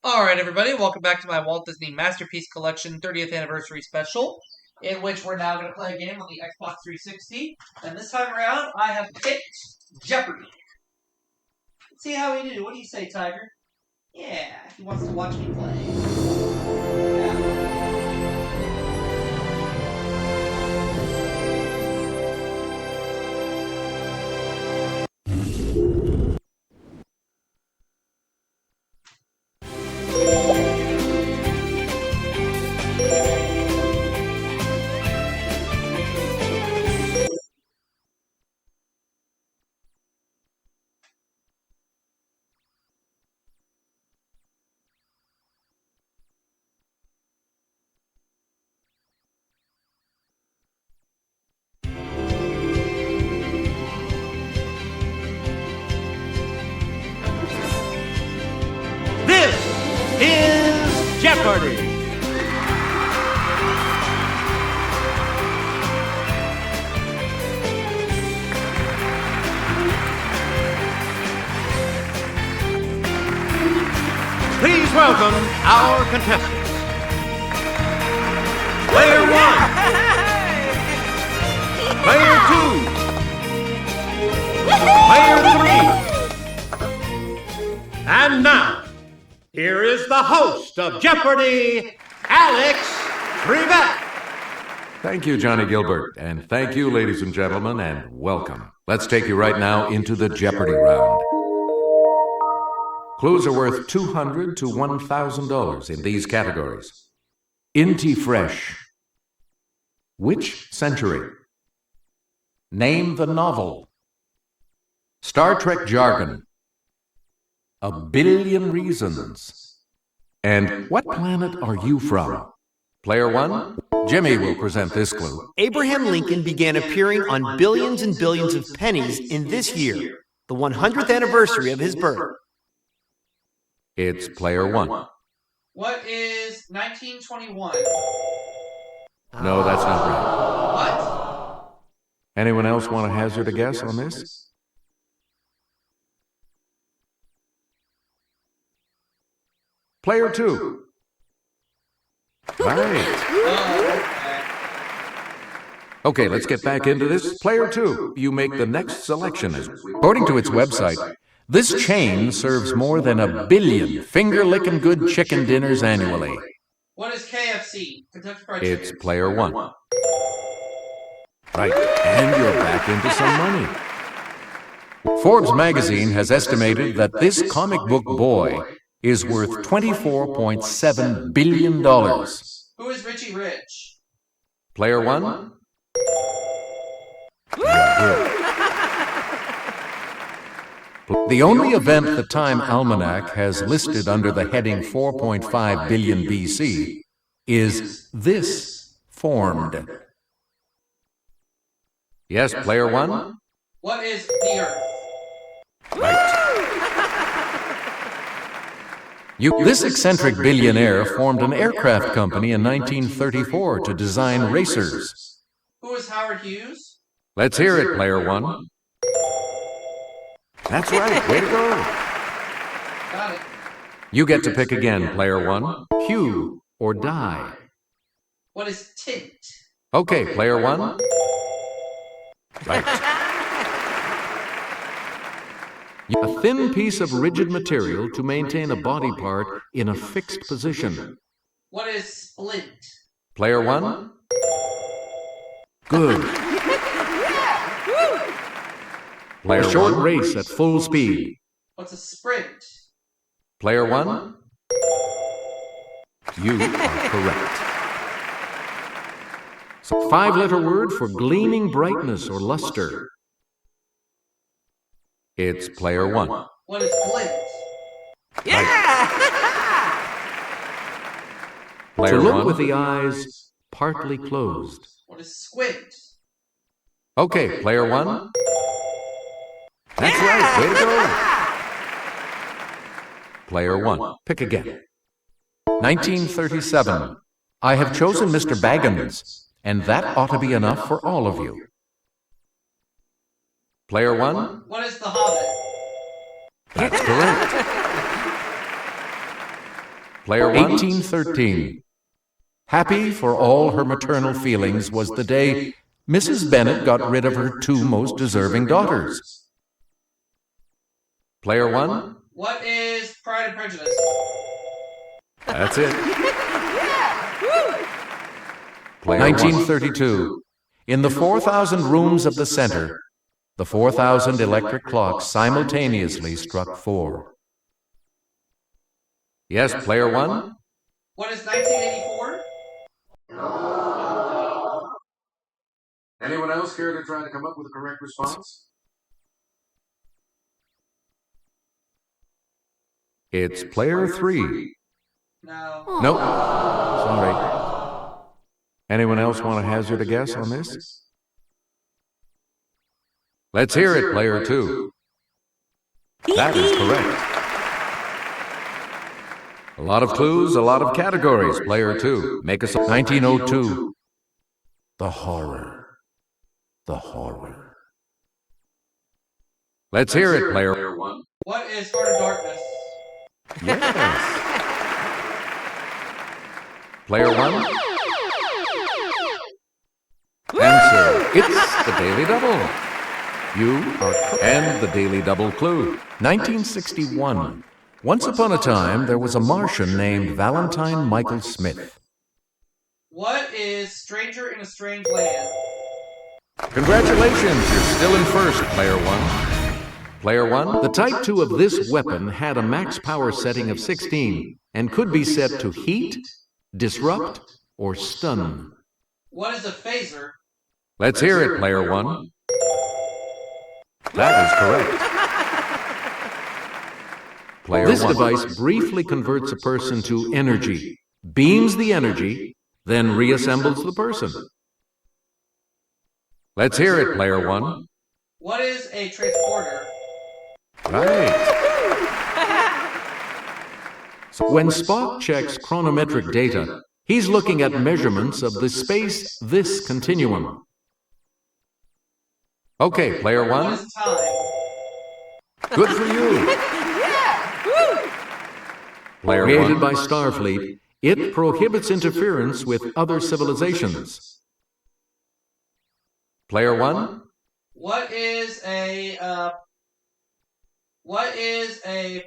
Alright, everybody, welcome back to my Walt Disney Masterpiece Collection 30th Anniversary Special, in which we're now going to play a game on the Xbox 360. And this time around, I have picked Jeopardy. Let's see how we do. What do you say, Tiger? Yeah, he wants to watch me play. Yeah. This is Jeopardy! Please welcome our contestants. Player 1. Player 2. Player 3. And now, here is the host of Jeopardy, Alex Trebek. Thank you, Johnny Gilbert, and thank you, ladies and gentlemen, and welcome. Let's take you right now into the Jeopardy round. Clues are worth $200 to $1,000 in these categories. Inti Fresh. Which century? Name the novel. Star Trek jargon. A Billion Reasons. And what planet are you from? Player 1, Jimmy will present this clue. Abraham Lincoln began appearing on billions and billions of pennies in this year, the 100th anniversary of his birth. It's Player 1. What is 1921? No, that's not right. What? Anyone else want to hazard a guess on this? Player 2. Right. Okay, let's get back into this. Player 2, you make the next selection. According to its website, this chain serves more than 1 billion finger-licking good chicken dinners annually. What is KFC? Kentucky Fried Chicken. It's Player 1. Right, and you're back into some money. Forbes magazine has estimated that this comic book boy is worth $24.7 billion. Who is Richie Rich? Player 1? Good. The only event the Time Almanac has listed under the heading 4.5 billion BC is this formed. Yes, Player 1? What is the Earth? Right. This eccentric billionaire formed an aircraft company in 1934 to design racers. Who is Howard Hughes? Let's hear it, Player 1. That's right, way to go. Got it. You get to pick again, Player 1. Hue or dye. What is tint? Okay, Player 1. Right. A thin piece of rigid material to maintain a body part in a fixed position. What is splint? Player 1. Good. Player a short race at full speed. What's a sprint? Player 1. You are correct. So 5-letter word for gleaming brightness or luster. It's Player 1. What is glint? Yeah! Player To look 1 with the eyes partly closed. What is squint? Okay, Player 1. That's right, way to go. Player 1, pick again. 1937. I have chosen Mr. Baggins, and that ought to be enough for all of you. Player 1? What is The Hobbit? That's correct. Player 1. 1813. Happy for all her maternal feelings was the day Mrs. Bennet got rid of her two most deserving daughters. Player 1. What is Pride and Prejudice? That's it. Player 1932. In the 4,000 rooms of the center, the 4,000 electric clocks simultaneously struck 4. Yes, player 1? What is 1984? Anyone else care to try to come up with a correct response? It's player 3. No. Nope. Sorry. Anyone else want to hazard a guess on this? Let's hear it, player 2. That is correct. A lot of clues, a lot of categories, player 2. Make us 1902. The horror. The horror. Let's hear it, player 1. What is Heart of Darkness? Yes. Player 1? Answer. It's the Daily Double. You are and the Daily Double clue. 1961. Once upon a time, there was a Martian named Valentine Michael Smith. What is Stranger in a Strange Land? Congratulations, you're still in first, player 1. Player 1, the Type 2 of this weapon had a max power setting of 16 and could be set to heat, disrupt, or stun. What is a phaser? Let's hear it, player 1. That is correct. Player this 1. Device briefly converts a person to energy, beams the energy, then reassembles the person. Let's hear it, player 1. What is a transporter? Right. So when Spock checks chronometric data, he's looking at measurements of the space-this continuum. Okay, player 1. What is time? Good for you. Player created by Starfleet, it prohibits interference with other civilizations. Player 1. What is a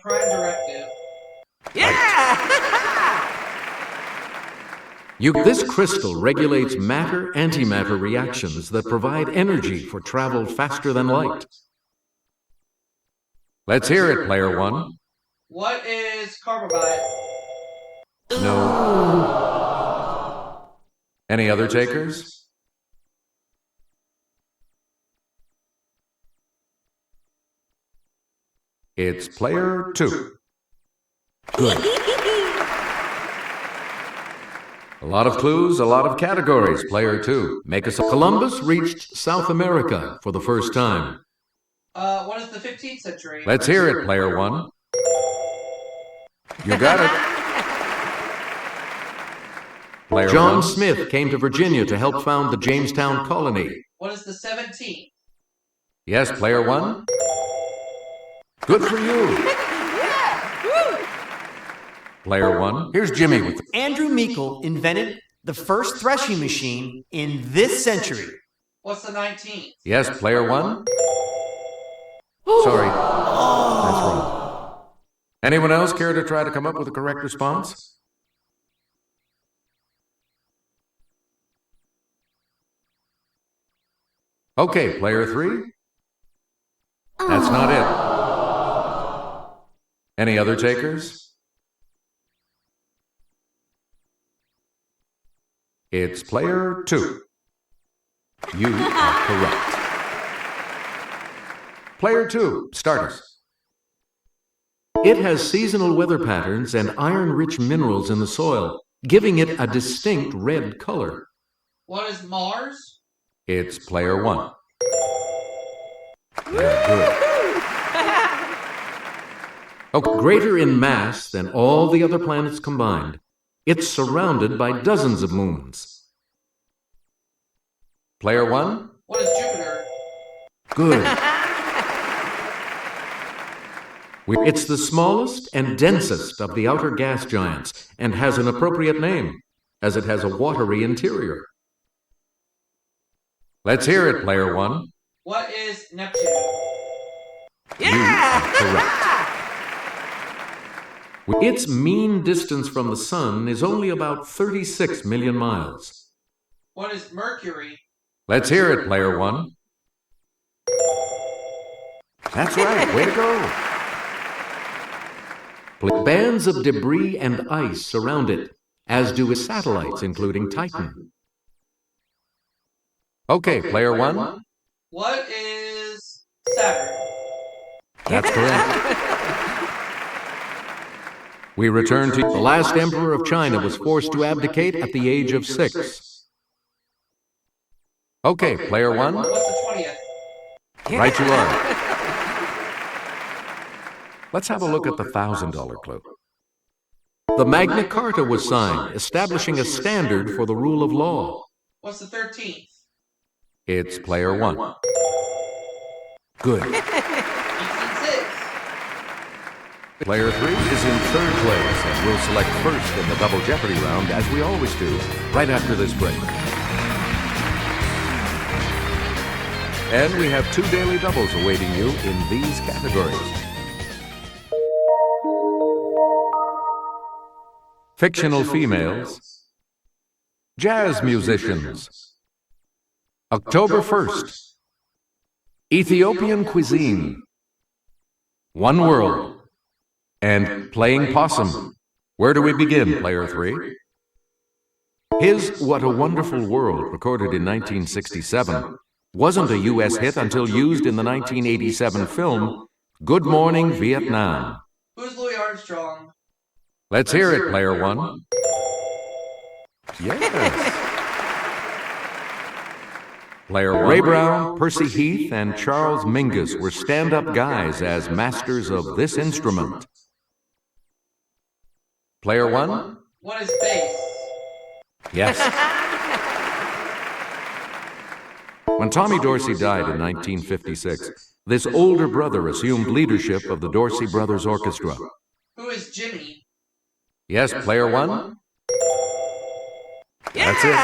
prime directive? This crystal regulates matter-antimatter reactions that provide energy for travel faster than light. Let's hear it, player 1. What is carbonite? No. Any other takers? It's player 2. Good. A lot of clues, a lot of categories, player 2. Make us Columbus reached South America for the first time. What is the 15th century? Let's hear it, player 1. You got it. Player John 1. Smith came to Virginia to help found the Jamestown colony. What is the 17th? Yes, player 1. Good for you. Player 1. Here's Jimmy with Andrew Meikle invented the first threshing machine in this century. What's the 19th? Yes, player 1. Sorry. That's wrong. Anyone else care to try to come up with a correct response? Okay, player 3. That's not it. Any other takers? It's player 2. You are correct. Player 2, start us. It has seasonal weather patterns and iron-rich minerals in the soil, giving it a distinct red color. What is Mars? It's player 1. Very good. Greater in mass than all the other planets combined. It's surrounded by dozens of moons. Player 1? What is Jupiter? Good. It's the smallest and densest of the outer gas giants and has an appropriate name, as it has a watery interior. Let's hear it, player one. What is Neptune? You are correct. Its mean distance from the sun is only about 36 million miles. What is Mercury? Let's hear it, player one. That's right, way to go. Bands of debris and ice surround it, as do its satellites, including Titan. Okay, player one. What is Saturn? That's correct. We return to the last emperor of China was forced to abdicate at the age of 6. Okay, player one. What's the 20th? Right you are. Let's have a look at the $1,000 clue. The Magna Carta was signed, establishing a standard for the rule of law. What's the 13th? It's player one. Good. 1806. Player 3 is in third place and will select first in the Double Jeopardy round, as we always do, right after this break. And we have 2 daily doubles awaiting you in these categories. Fictional females, jazz musicians, October 1st, Ethiopian cuisine, One World, and playing possum. Where do we begin, player 3? His What a Wonderful World, recorded in 1967, wasn't a U.S. hit until used in the 1987 film Good Morning Vietnam. Who's Louis Armstrong? Let's hear it, player one. Yes. Player one. Ray Brown, Percy Heath, and Charles Mingus were stand-up guys as masters of this instrument. Player one. What is bass? Yes. When Tommy Dorsey died in 1956, this older brother assumed leadership of the Dorsey Brothers Orchestra. Who is Jimmy? Yes, player one. That's it.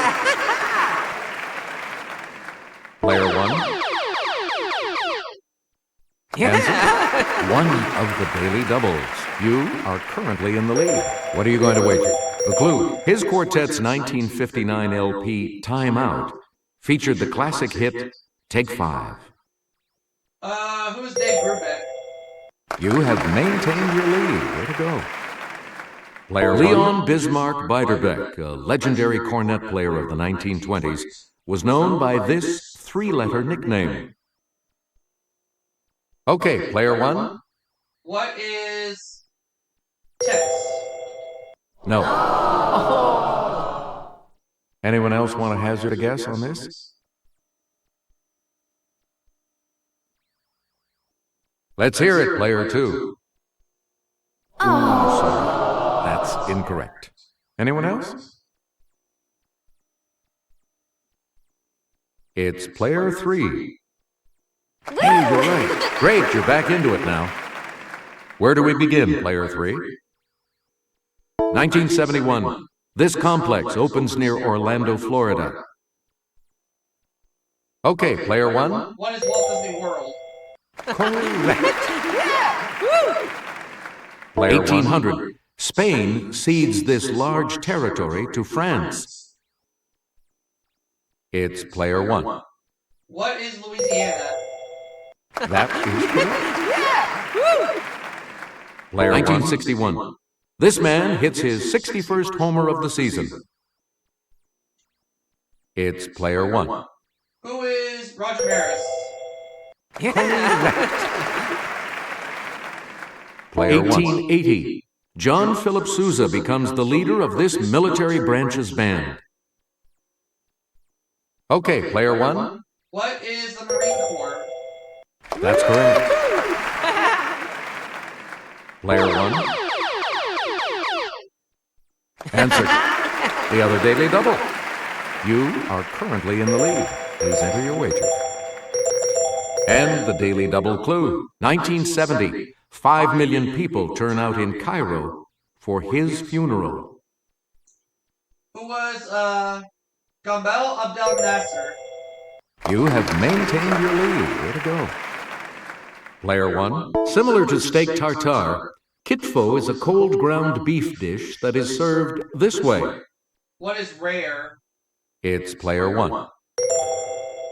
Player one. Answer. One of the daily doubles. You are currently in the lead. What are you going to wager? The clue. His quartet's 1959 LP, Time Out, featured the classic hit, Take 5. Who's Dave Brubeck? You have maintained your lead. Way to go. Player Leon Bismarck Beiderbecke, a legendary cornet player of the 1920s, was known by this 3-letter nickname. Okay, player one. What is Tex? No. Anyone else want to hazard a guess on this? Let's hear it, player two. That's incorrect. Anyone else? It's player three. Hey, you're right. Great, you're back into it now. Where do we begin, player three? 1971. This complex opens near Orlando, Florida. Okay, player one. What is Walt Disney World? Correct. Player 1800. Spain cedes this large territory to France. It's player one. What is Louisiana? That is correct. Player 1961. This man hits his 61st homer of the season. It's player one. Who is Roger Maris? Player 1880. John Philip Sousa becomes the leader of this military branch's band. Okay, player one. What is the Marine Corps? That's correct. Player one. Answer. The other daily double. You are currently in the lead. Please enter your wager. And the daily double clue. 1970. 5 million people turn out in Cairo for his funeral? Who was Gamal Abdel Nasser? You have maintained your lead. Way to go. Player 1. Similar to steak tartare, kitfo is a cold ground beef dish that is served this way. What is rare? It's player 1.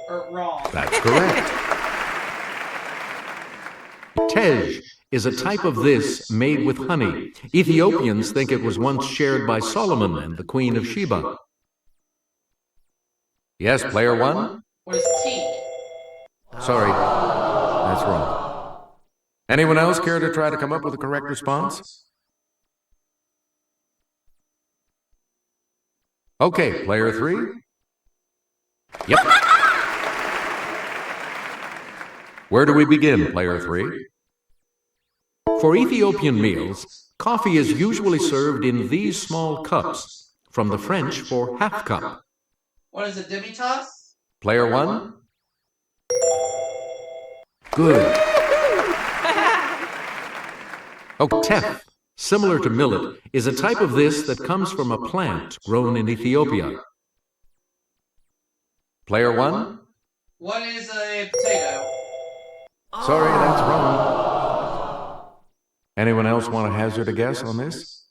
Or wrong? That's correct. Tej is a type of this made with honey. Ethiopians think it was once shared by Solomon and the Queen of Sheba. Yes, player 1? What is tea? Sorry, that's wrong. Anyone else care to try to come up with a correct response? Okay, player 3? Yep. Where do we begin, player 3? For Ethiopian meals, coffee is usually served in these small cups, from the French for half cup. What is a demi-tasse? Player 1? Good. Oh, teff, similar to millet, is a type of this that comes from a plant grown in Ethiopia. Player 1? What is a potato? Sorry, that's wrong. Anyone else want to hazard a guess on this?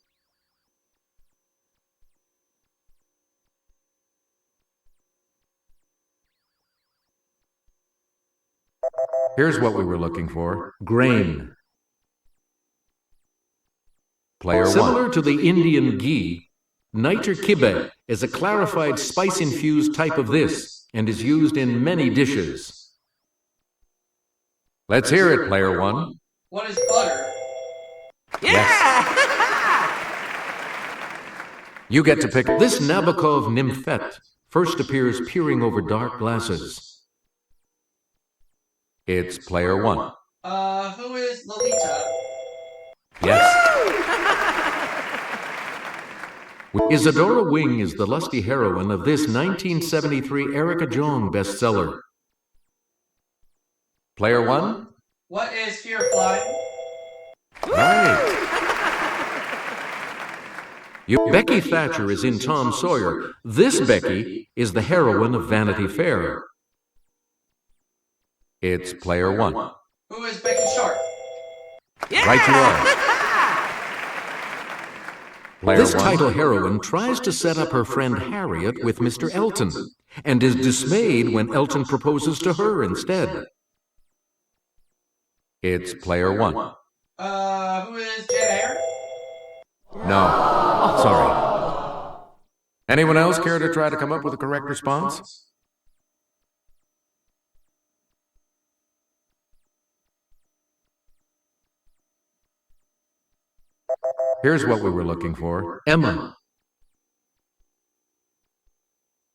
Here's what we were looking for. Grain. Player 1. Similar to the Indian ghee, niter kibbeh is a clarified spice-infused type of this and is used in many dishes. Let's hear it, player 1. What is butter? Yes. You get to pick. This Nabokov nymphet first appears peering over dark glasses. It's player 1. Who is Lolita? Yes. Isadora Wing is the lusty heroine of this 1973 Erica Jong bestseller. Player 1? What is fear flying? Right. Becky Thatcher is in Tom Sawyer. This Becky is the heroine of Vanity Fair. It's player 1. Who is Becky Sharp? Right you are. This title heroine tries to set up her friend Harriet with Mr. Elton, and is dismayed when Elton proposes to her instead. It's player 1. Who is Jane Eyre? No. Sorry. Anyone else care to try to come up with a correct response? Here's what we were looking for. Emma.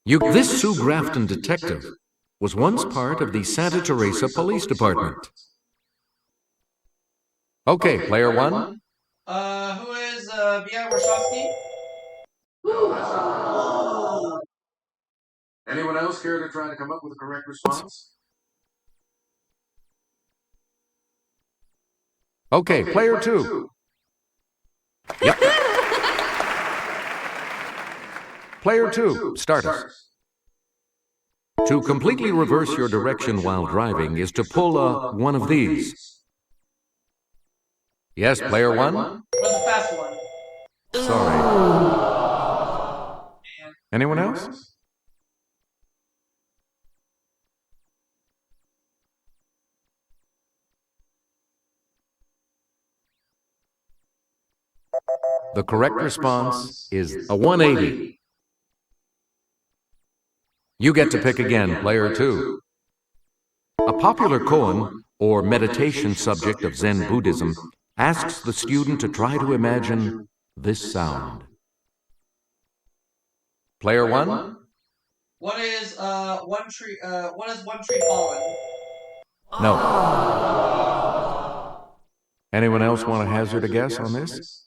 This Sue Grafton detective was once part of the Santa Teresa Police Department. Okay, player 1. Who is Bia Warshawski? Anyone else care to try to come up with a correct response? Okay, player 2. Yep. Player 2, start us. To completely reverse your direction while driving is to pull one of these. Yes, player 1? What's the fast one? Sorry. Anyone else? The correct response is a 180. You get to pick again, player 2. A popular koan, or meditation subject of Zen Buddhism, asks the student to try to imagine this sound. Player 1? What is one tree fallen? No. Anyone else want to hazard a guess on this?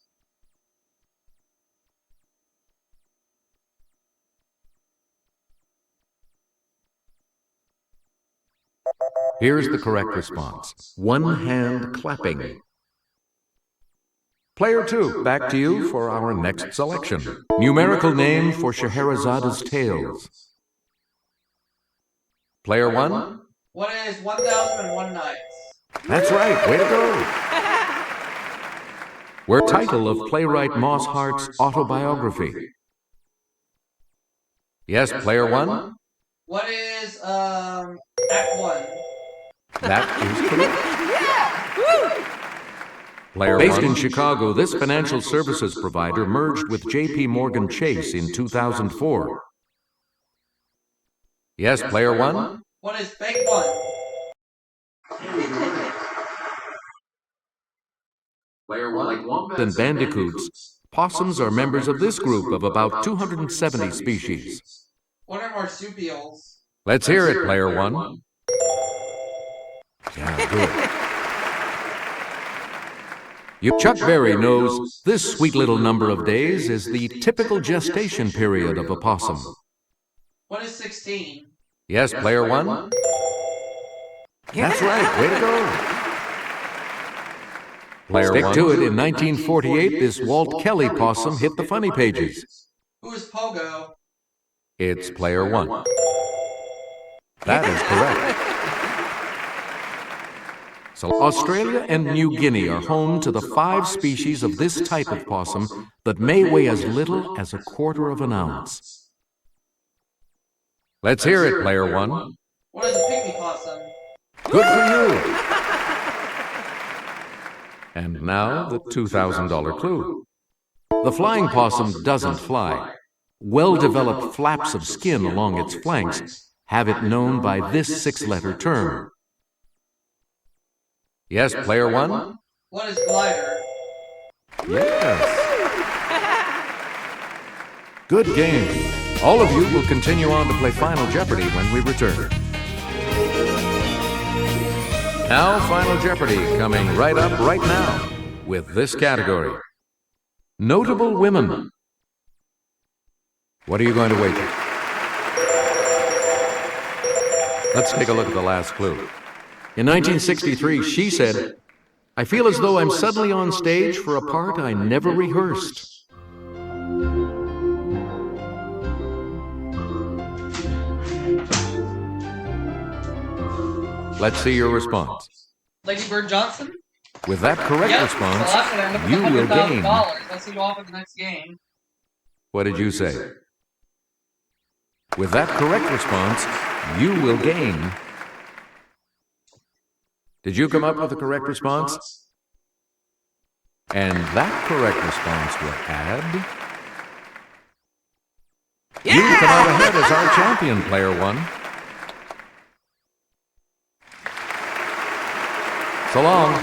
Here's the correct response. One hand clapping. Player 2, back to you for our next selection. Numerical name for Scheherazada's tales. Player 1? What is 1001 Nights? That's right, way to go! Where title of playwright Moss Hart's autobiography. Yes, player 1? What is Act 1? That is correct. Player Based in Chicago, this financial services provider merged with J.P. Morgan Chase in 2004. Yes, player 1? What is Bank 1? Player 1? Like wombats and bandicoots, possums are members of this group of about 270 species. What are marsupials? Let's hear it, player 1. Yeah, good. Chuck Berry knows this sweet little number of days is the typical gestation period of a possum. What is 16? Yes, player 1? That's right, way to go. Player Stick 1. To it, in 1948, this Walt Kelly possum hit the funny pages. Who is Pogo? It's player 1. That is correct. So Australia and New Guinea are home to the 5 species of this type of possum that may weigh as little as a quarter of an ounce. Let's hear it, player 1. What is a pygmy possum? Good for you! And now the $2,000 clue. The flying possum doesn't fly. Well-developed flaps of skin along its flanks have it known by this 6-letter term. Yes, player 1? What is glider? Yes. Good game. All of you will continue on to play Final Jeopardy when we return. Now, Final Jeopardy coming right up right now with this category. Notable women. What are you going to wager? Let's take a look at the last clue. In 1963, she said, "I feel as though I'm suddenly on stage for a part I never rehearsed." Let's see your response. Lady Bird Johnson? With that correct response, you will gain. Let's see you off at the next game. What did you say? With that correct response, you will gain. Did you come up with the correct response? And that correct response will add. Yeah! You come out ahead as our champion, player 1. So long.